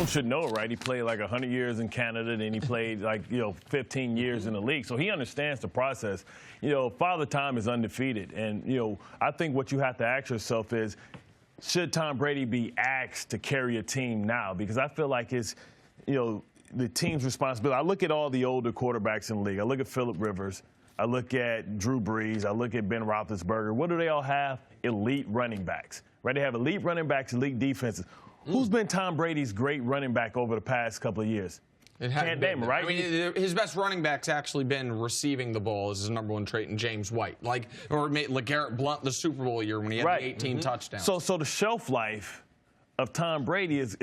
Moon should know, right? He played like 100 years in Canada, then he played 15 years in the league. So he understands the process. Father Time is undefeated. And, I think what you have to ask yourself is, should Tom Brady be asked to carry a team now? Because I feel like it's, the team's responsibility. I look at all the older quarterbacks in the league. I look at Phillip Rivers. I look at Drew Brees. I look at Ben Roethlisberger. What do they all have? Elite running backs, right? They have elite running backs, elite defenses. Who's been Tom Brady's great running back over the past couple of years? Can't name him, right? I mean, his best running back's actually been receiving the ball as his number one trait in James White. Or LeGarrette Blount the Super Bowl year when he had the 18 touchdowns. So the shelf life of Tom Brady is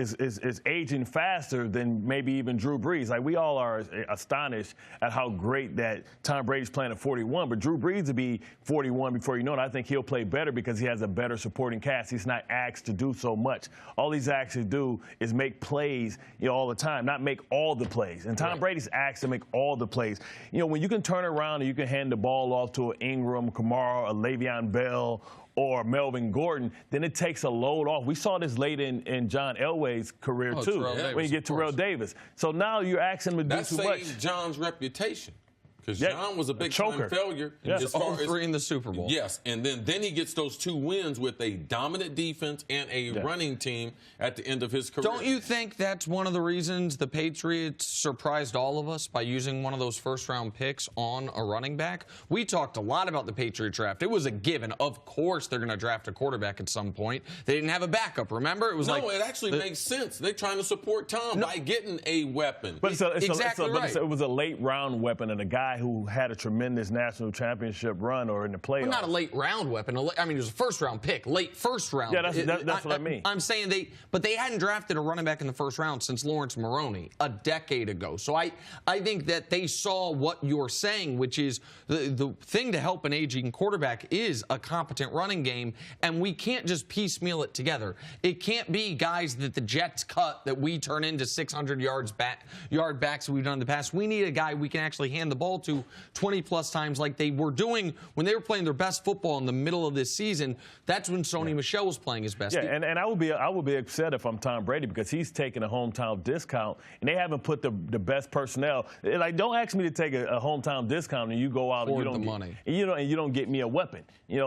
aging faster than maybe even Drew Brees. Like, we all are astonished at how great that Tom Brady's playing at 41, but Drew Brees will be 41 before you know it. I think he'll play better because he has a better supporting cast. He's not asked to do so much. All he's asked to do is make plays, all the time, not make all the plays. And Tom Brady's asked to make all the plays. When you can turn around and you can hand the ball off to an Ingram, Kamara, a Le'Veon Bell, or Melvin Gordon, then it takes a load off. We saw this late in John Elway's career, too, when you get Terrell Davis. So now you're asking him to do too much. That saved John's reputation. Because John was a big-time failure. As far as 3 in the Super Bowl. Yes, and then he gets those 2 wins with a dominant defense and a running team at the end of his career. Don't you think that's one of the reasons the Patriots surprised all of us by using one of those first-round picks on a running back? We talked a lot about the Patriot draft. It was a given. Of course they're going to draft a quarterback at some point. They didn't have a backup, remember? It was it actually makes sense. They're trying to support Tom by getting a weapon. But it was a late-round weapon and a guy who had a tremendous national championship run or in the playoffs. Well, not a late-round weapon. I mean, it was a first-round pick, late first-round. Yeah, that's what I mean. I'm saying but they hadn't drafted a running back in the first round since Lawrence Maroney a decade ago. So I think that they saw what you're saying, which is the thing to help an aging quarterback is a competent running game, and we can't just piecemeal it together. It can't be guys that the Jets cut that we turn into 600-yard backs that we've done in the past. We need a guy we can actually hand the ball to 20-plus times like they were doing when they were playing their best football in the middle of this season. That's when Sony Michel was playing his best. Yeah, and I would be upset if I'm Tom Brady because he's taking a hometown discount, and they haven't put the best personnel. Like, don't ask me to take a hometown discount and you go out and you don't and you don't get me a weapon.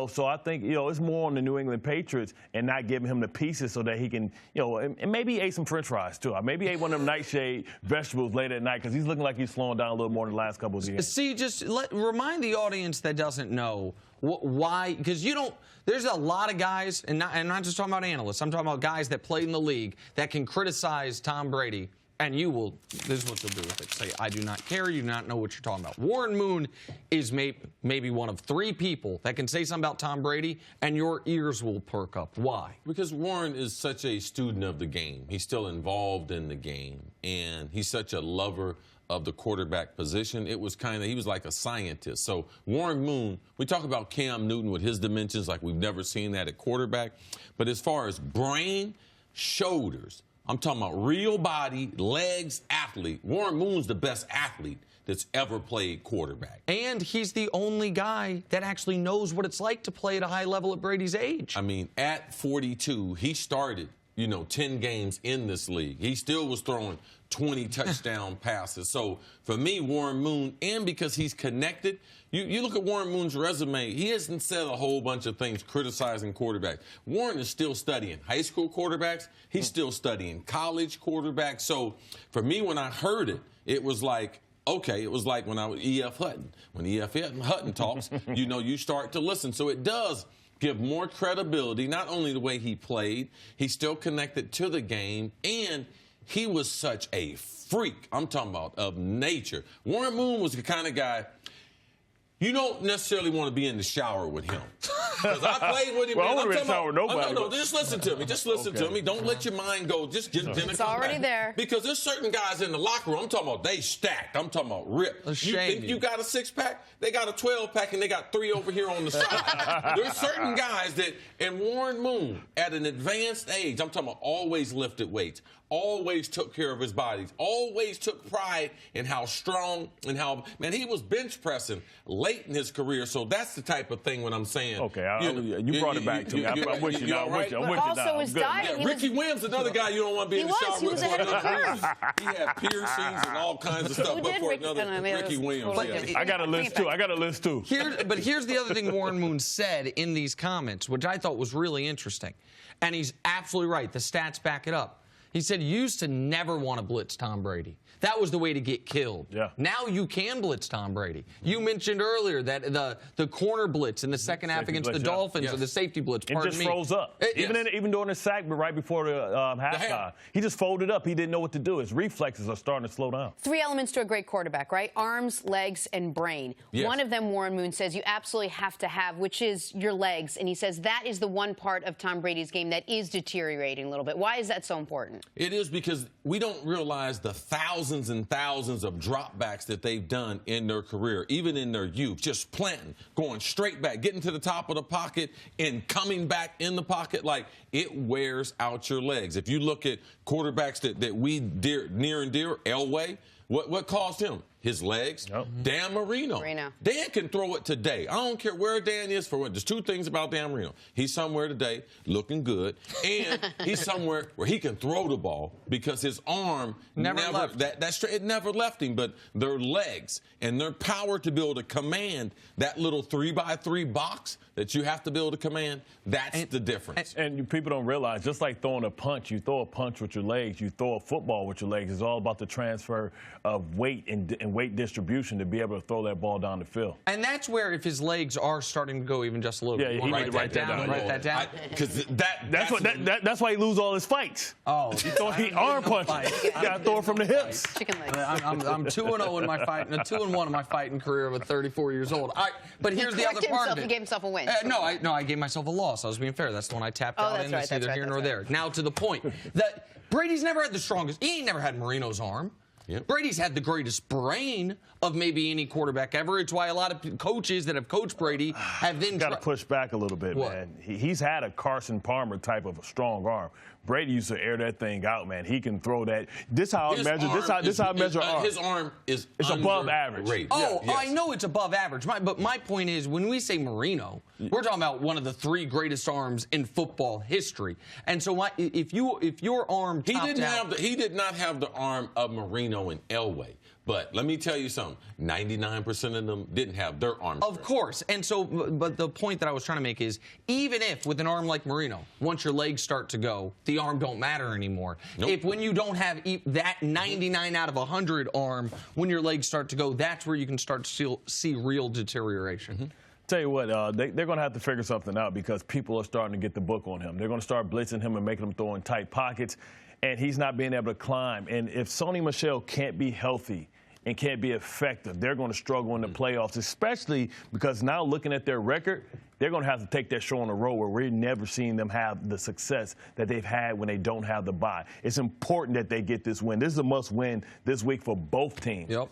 So I think it's more on the New England Patriots and not giving him the pieces so that he can and maybe ate some French fries too. Maybe ate one of them nightshade vegetables late at night because he's looking like he's slowing down a little more than the last couple of years. See, just remind the audience that doesn't know why, because there's a lot of guys, and I'm not just talking about analysts, I'm talking about guys that played in the league that can criticize Tom Brady, and this is what you'll do with it. Say, I do not care, you do not know what you're talking about. Warren Moon is maybe one of 3 people that can say something about Tom Brady, and your ears will perk up. Why? Because Warren is such a student of the game. He's still involved in the game, and he's such a lover of the quarterback position. He was like a scientist. So Warren Moon, we talk about Cam Newton with his dimensions like we've never seen that at quarterback. But as far as brain, shoulders, I'm talking about real body, legs, athlete. Warren Moon's the best athlete that's ever played quarterback. And he's the only guy that actually knows what it's like to play at a high level at Brady's age. I mean, at 42, he started 10 games in this league. He still was throwing 20 touchdown passes. So for me, Warren Moon, and because he's connected, you look at Warren Moon's resume, he hasn't said a whole bunch of things criticizing quarterbacks. Warren is still studying high school quarterbacks. He's still studying college quarterbacks. So for me, when I heard it, it was like, okay, it was like when I was E.F. Hutton. When E.F. Hutton talks, you start to listen. So it does give more credibility, not only the way he played, he's still connected to the game, and he was such a freak, I'm talking about, of nature. Warren Moon was the kind of guy, you don't necessarily want to be in the shower with him. Because I played with him. Well, I don't want to shower nobody. No, just listen to me. Just listen to me. Don't let your mind go. It's already there. Because there's certain guys in the locker room, I'm talking about they stacked. I'm talking about ripped. You think you got a 6-pack? They got a 12-pack, and they got 3 over here on the side. There's certain guys that, and Warren Moon, at an advanced age, I'm talking about always lifted weights, always took care of his body, always took pride in how strong and how, man, he was bench pressing late in his career. So that's the type of thing when I'm saying. Okay, you brought it back to me. I'm with you now. I'm with you now. Also, his diet. Yeah, Ricky Williams, another guy you don't want to be in the shower with. He was ahead of the curve. He had piercings and all kinds of stuff. Who But did for Ricky? another Ricky Williams. Yeah. I got a list too. But here's the other thing Warren Moon said in these comments, which I thought was really interesting. And he's absolutely right. The stats back it up. He said, you used to never want to blitz Tom Brady. That was the way to get killed. Yeah. Now you can blitz Tom Brady. You mentioned earlier that the corner blitz in the second half against the Dolphins, or the safety blitz, It just froze up. Even during the sack, but right before the halftime, he just folded up. He didn't know what to do. His reflexes are starting to slow down. 3 elements to a great quarterback, right? Arms, legs, and brain. Yes. One of them, Warren Moon says, you absolutely have to have, which is your legs. And he says that is the one part of Tom Brady's game that is deteriorating a little bit. Why is that so important? It is because we don't realize the thousands and thousands of dropbacks that they've done in their career, even in their youth, just planting, going straight back, getting to the top of the pocket and coming back in the pocket. Like, it wears out your legs. If you look at quarterbacks that we near and dear, Elway, what caused him? His legs. Yep. Dan Marino. Dan can throw it today. I don't care where Dan is for what. There's 2 things about Dan Marino. He's somewhere today looking good, and he's somewhere where he can throw the ball because his arm never left. It never left him, but their legs and their power to be able to command that little 3x3 box that you have to be able to command, that's the difference. And people don't realize, just like throwing a punch, you throw a punch with your legs, you throw a football with your legs. It's all about the transfer of weight and weight distribution to be able to throw that ball down the field. And that's where, if his legs are starting to go even just a little bit, he need to write that down. Write that down. Because that's why he loses all his fights. Oh, he arm punches. You got to throw it from the hips. Chicken legs. I'm 2-0 in my fight, and 2-1 in my fighting career with 34 years old. But here's the other part of it. He gave himself a win. No, I gave myself a loss. I was being fair. That's the one I tapped out in. It's neither here nor there. Now to the point that Brady's never had the strongest. He ain't never had Marino's arm. Yep. Brady's had the greatest brain of maybe any quarterback ever. It's why a lot of coaches that have coached Brady have then got to push back a little bit, man. He's had a Carson Palmer type of a strong arm. Brady used to air that thing out, man. He can throw that. This how I measure. This how I measure arm. His arm is above average. I know it's above average. But my point is, when we say Marino, we're talking about one of the 3 greatest arms in football history. And so if your arm he did not have the arm of Marino and Elway. But let me tell you something, 99% of them didn't have their arm. Of course. And so, but the point that I was trying to make is, even if with an arm like Marino, once your legs start to go, the arm don't matter anymore. Nope. If when you don't have that 99 out of 100 arm, when your legs start to go, that's where you can start to see real deterioration. Mm-hmm. Tell you what, they're going to have to figure something out because people are starting to get the book on him. They're going to start blitzing him and making him throw in tight pockets, and he's not being able to climb. And if Sony Michel can't be healthy and can't be effective, they're going to struggle in the playoffs, especially because now looking at their record, they're going to have to take that show on the road where we're never seeing them have the success that they've had when they don't have the bye. It's important that they get this win. This is a must-win this week for both teams. Yep.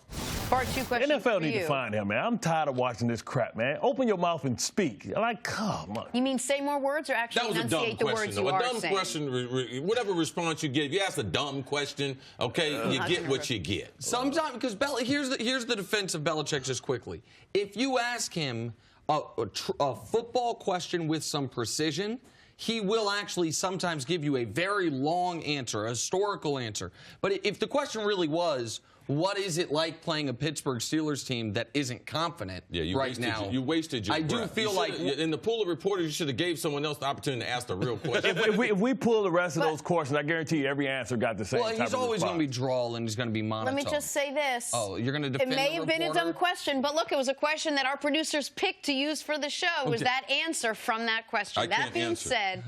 Bart, 2 questions NFL need to find him, man. I'm tired of watching this crap, man. Open your mouth and speak. Like, come on. You mean say more words or actually enunciate the words you are saying? A dumb question, whatever response you give, you ask a dumb question, okay, you get what you get. Sometimes, because here's the defense of Belichick just quickly. If you ask him a football question with some precision, he will actually sometimes give you a very long answer, a historical answer. But if the question really was, what is it like playing a Pittsburgh Steelers team that isn't confident right now? You wasted your breath. I do feel like in the pool of reporters, you should have gave someone else the opportunity to ask the real question. if we pull the rest of those questions, I guarantee you every answer got the same. Well, he's always going to be drawling. He's going to be monotone. Let me just say this. Oh, you're going to defend It may have been a dumb question, but look, it was a question that our producers picked to use for the show. It was that answer from that question. That being said,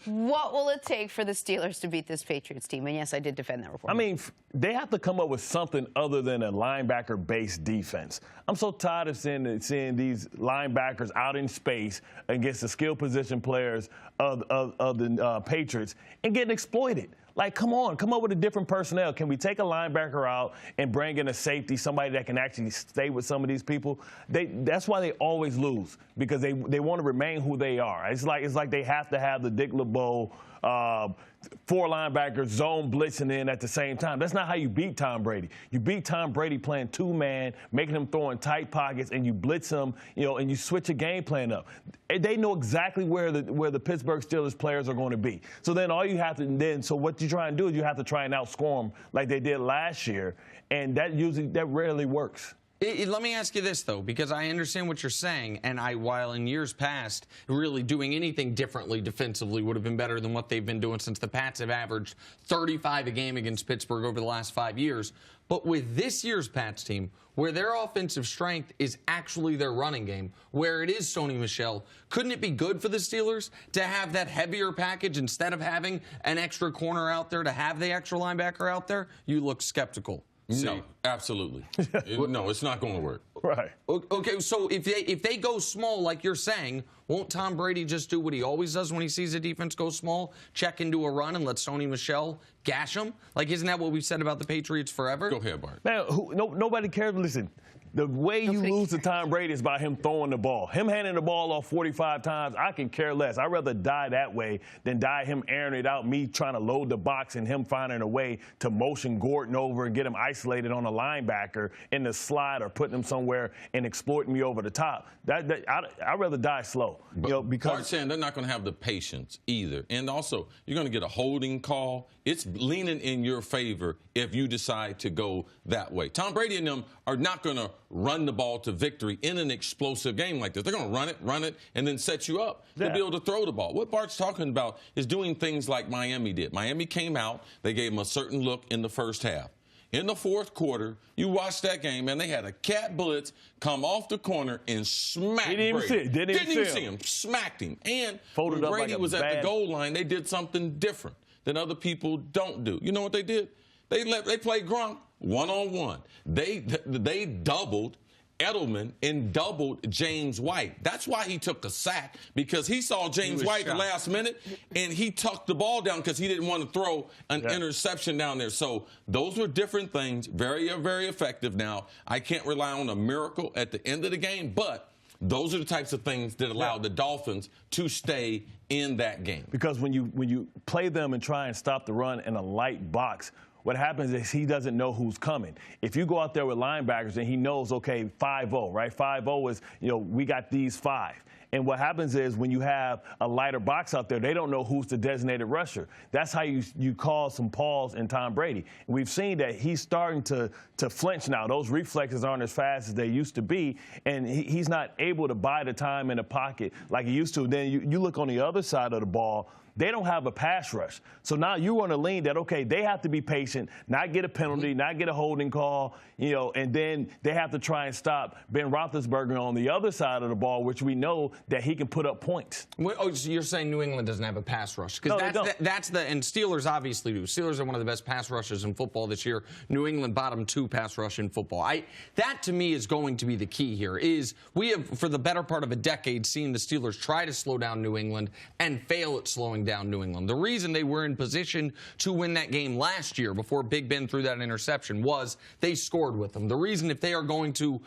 what will it take for the Steelers to beat this Patriots team? And yes, I did defend that report. I mean, they have to come up with something other than a linebacker-based defense. I'm so tired of seeing these linebackers out in space against the skill position players of the Patriots and getting exploited. Like, come on, come up with a different personnel. Can we take a linebacker out and bring in a safety, somebody that can actually stay with some of these people? That's why they always lose, because they want to remain who they are. It's like they have to have the Dick LeBeau 4 linebackers zone blitzing in at the same time. That's not how you beat Tom Brady. You beat Tom Brady playing 2-man, making him throw in tight pockets, and you blitz him, and you switch a game plan up. They know exactly where the Pittsburgh Steelers players are going to be. So then all you have to so what you try and do is you have to try and outscore them like they did last year, and that rarely works. Let me ask you this, though, because I understand what you're saying, and while in years past, really doing anything differently defensively would have been better than what they've been doing since the Pats have averaged 35 a game against Pittsburgh over the last 5 years. But with this year's Pats team, where their offensive strength is actually their running game, where it is Sony Michel, couldn't it be good for the Steelers to have that heavier package instead of having an extra corner out there, to have the extra linebacker out there? You look skeptical. No, absolutely. No, it's not going to work. Right. Okay, so if they go small, like you're saying, won't Tom Brady just do what he always does when he sees a defense go small, check into a run and let Sony Michel gash him? Like, isn't that what we've said about the Patriots forever? Go ahead, Bart. Man, nobody cares. Listen, the way you lose to Tom Brady is by him throwing the ball. Him handing the ball off 45 times, I can care less. I'd rather die that way than die him airing it out, me trying to load the box and him finding a way to motion Gordon over and get him isolated on a linebacker in the slide or putting him somewhere and exploiting me over the top. I'd rather die slow. Because Bart's saying they're not going to have the patience either. And also, you're going to get a holding call. It's leaning in your favor if you decide to go that way. Tom Brady and them are not going to run the ball to victory in an explosive game like this. They're going to run it, and then set you up to be able to throw the ball. What Bart's talking about is doing things like Miami did. Miami came out. They gave them a certain look in the first half. In the fourth quarter, you watched that game, and they had a cat blitz come off the corner and smack Brady. Didn't even see him. Smacked him. And Folded when Brady like was at the goal line, they did something different than other people don't do. You know what they did? They played Gronk one-on-one. They doubled Edelman and doubled James White. That's why he took a sack, because he saw James White the last minute, and he tucked the ball down because he didn't want to throw an interception down there. So those were different things, very, very effective. Now, I can't rely on a miracle at the end of the game, but those are the types of things that allowed the Dolphins to stay in that game. Because when you play them and try and stop the run in a light box, what happens is he doesn't know who's coming. If you go out there with linebackers and he knows, okay, 5-0, right? 5-0 is, we got these 5. And what happens is when you have a lighter box out there, they don't know who's the designated rusher. That's how you cause some pause in Tom Brady. And we've seen that he's starting to flinch now. Those reflexes aren't as fast as they used to be, and he's not able to buy the time in the pocket like he used to. Then you look on the other side of the ball, they don't have a pass rush. So now you want to lean that, okay, they have to be patient, not get a penalty, not get a holding call, and then they have to try and stop Ben Roethlisberger on the other side of the ball, which we know that he can put up points. Oh, so you're saying New England doesn't have a pass rush? No, Because and Steelers obviously do. Steelers are one of the best pass rushers in football this year. New England bottom 2 pass rush in football. That to me is going to be the key here. Is we have, for the better part of a decade, seen the Steelers try to slow down New England and fail at slowing down New England. The reason they were in position to win that game last year before Big Ben threw that interception was they scored with them. The reason, if they are going to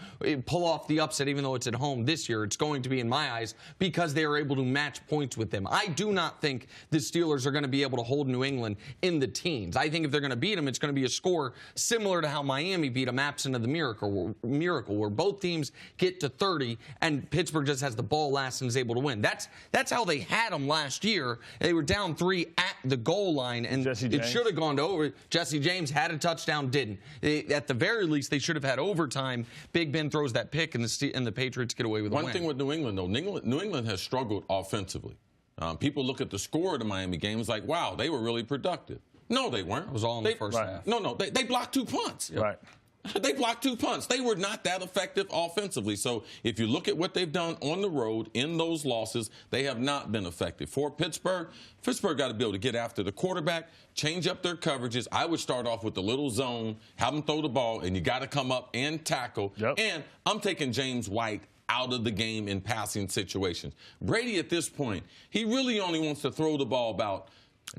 pull off the upset, even though it's at home this year, it's going to be, in my eyes, because they are able to match points with them. I do not think the Steelers are going to be able to hold New England in the teens. I think if they're going to beat them, it's going to be a score similar to how Miami beat them, absent of the miracle, where both teams get to 30 and Pittsburgh just has the ball last and is able to win. That's how they had them last year. They were down 3 at the goal line, and it should have gone to over. Jesse James had a touchdown, didn't. At the very least, they should have had overtime. Big Ben throws that pick, and the Patriots get away with a win. One thing with New England, though, New England has struggled offensively. People look at the score of the Miami game, it's like, wow, they were really productive. No, they weren't. It was all in the first half. No, they blocked 2 punts. Right. They blocked 2 punts. They were not that effective offensively. So if you look at what they've done on the road in those losses, they have not been effective. For Pittsburgh got to be able to get after the quarterback, change up their coverages. I would start off with the little zone, have them throw the ball, and you got to come up and tackle. Yep. And I'm taking James White out of the game in passing situations. Brady, at this point, he really only wants to throw the ball about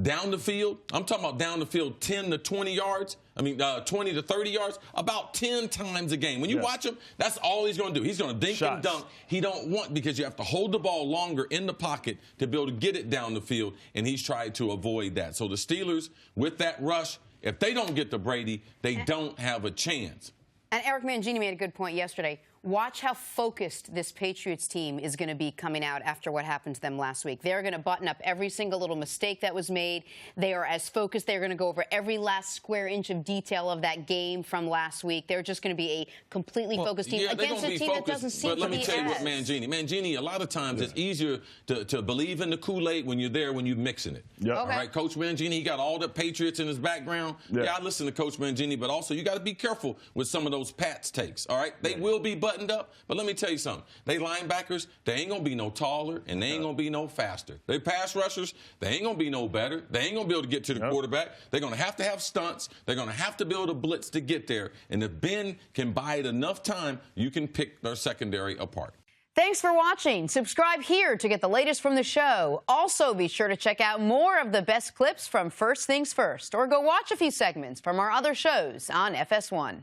Down the field, I'm talking about down the field 10 to 20 yards. 20 to 30 yards, about 10 times a game. When you watch him, that's all he's going to do. He's going to dink and dunk. He don't want, because you have to hold the ball longer in the pocket to be able to get it down the field, and he's tried to avoid that. So the Steelers, with that rush, if they don't get to Brady, they don't have a chance. And Eric Mangini made a good point yesterday. Watch how focused this Patriots team is going to be coming out after what happened to them last week. They're going to button up every single little mistake that was made. They are as focused. They're going to go over every last square inch of detail of that game from last week. They're just going to be a completely focused team against a team that doesn't seem to be. But let me tell you what Mangini, a lot of times it's easier to believe in the Kool-Aid when you're there, when you're mixing it. Yep. All right, Coach Mangini, he got all the Patriots in his background. Yeah, I listen to Coach Mangini, but also you got to be careful with some of those Pats takes. All right, they will be buttoned up, but let me tell you something. They linebackers, they ain't going to be no taller, and they ain't going to be no faster. They pass rushers, they ain't going to be no better. They ain't going to be able to get to the quarterback. They're going to have stunts. They're going to have to build a blitz to get there. And if Ben can buy it enough time, you can pick their secondary apart. Thanks for watching. Subscribe here to get the latest from the show. Also, be sure to check out more of the best clips from First Things First, or go watch a few segments from our other shows on FS1.